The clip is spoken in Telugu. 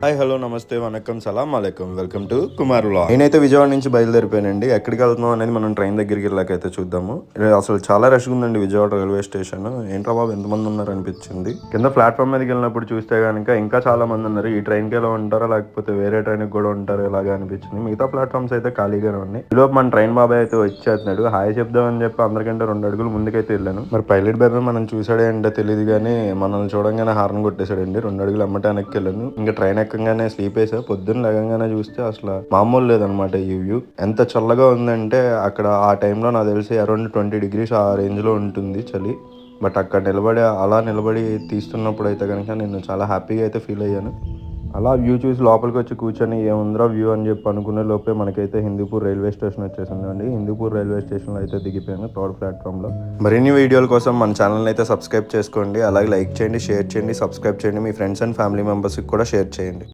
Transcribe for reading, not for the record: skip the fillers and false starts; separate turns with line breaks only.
హాయ్ హలో నమస్తే వనక్కం సలాం అలైకుం వెల్కమ్ టు కుమార్ వ్లాగ్. నేనైతే విజయవాడ నుంచి బయలుదేరిపోయానండి. ఎక్కడికి వెళ్తున్నాం అనేది మనం ట్రైన్ దగ్గరికి వెళ్ళాకైతే చూద్దాము. అసలు చాలా రష్గా ఉందండి విజయవాడ రైల్వే స్టేషన్. ఏంట్రా బాబు ఎంతమంది ఉన్నారు అనిపించింది. కింద ప్లాట్ఫామ్ మీదకి వెళ్ళినప్పుడు చూస్తే కనుక ఇంకా చాలా మంది ఉన్నారు. ఈ ట్రైన్కి ఎలా ఉంటారా లేకపోతే వేరే ట్రైన్కి కూడా ఉంటారు ఇలాగా అనిపించింది. మిగతా ప్లాట్ఫామ్స్ అయితే ఖాళీగానే ఉన్నాయి. ఈలోపు మన ట్రైన్ బాబాయ్ అయితే వచ్చేస్తున్నాడు. హాయ్ చెప్దామని చెప్పి అందరికంటే 2 అడుగులు ముందుకైతే వెళ్ళాను. మరి పైలట్ బాబాయ్ మనం చూసాడే అంటే తెలియదు కానీ మనల్ని చూడంగానే హార్న్ కొట్టేశాడండి. 2 అడుగులు అమ్మటే వెనక్కి వెళ్ళాను. ఇంకా ట్రైన్ ఎక్కగానే స్లీప్ వేసా. పొద్దున్న లేగంగానే చూస్తే అసలు మామూలు లేదనమాట ఈ వ్యూ. ఎంత చల్లగా ఉందంటే అక్కడ ఆ టైంలో నాకు తెలిసి అరౌండ్ 20 degrees ఆ రేంజ్ లో ఉంటుంది చలి. బట్ అక్కడ నిలబడి తీస్తున్నప్పుడు అయితే కనుక నేను చాలా హ్యాపీగా అయితే ఫీల్ అయ్యాను. అలా వ్యూ చూసి లోపలికి వచ్చి కూర్చొని ఏముందిరా వ్యూ అని చెప్పి అనుకునే లోపే మనకైతే హిందూపూర్ రైల్వే స్టేషన్ వచ్చేసిందండి. హిందూపూర్ రైల్వే స్టేషన్లో అయితే దిగిపోయాను 3rd ప్లాట్ఫామ్లో. మరిన్ని వీడియోల కోసం మన ఛానల్ అయితే సబ్స్క్రైబ్ చేసుకోండి. అలాగే లైక్ చేయండి, షేర్ చేయండి, సబ్స్క్రైబ్ చేయండి. మీ ఫ్రెండ్స్ అండ్ ఫ్యామిలీ మెంబర్స్కి కూడా షేర్ చేయండి.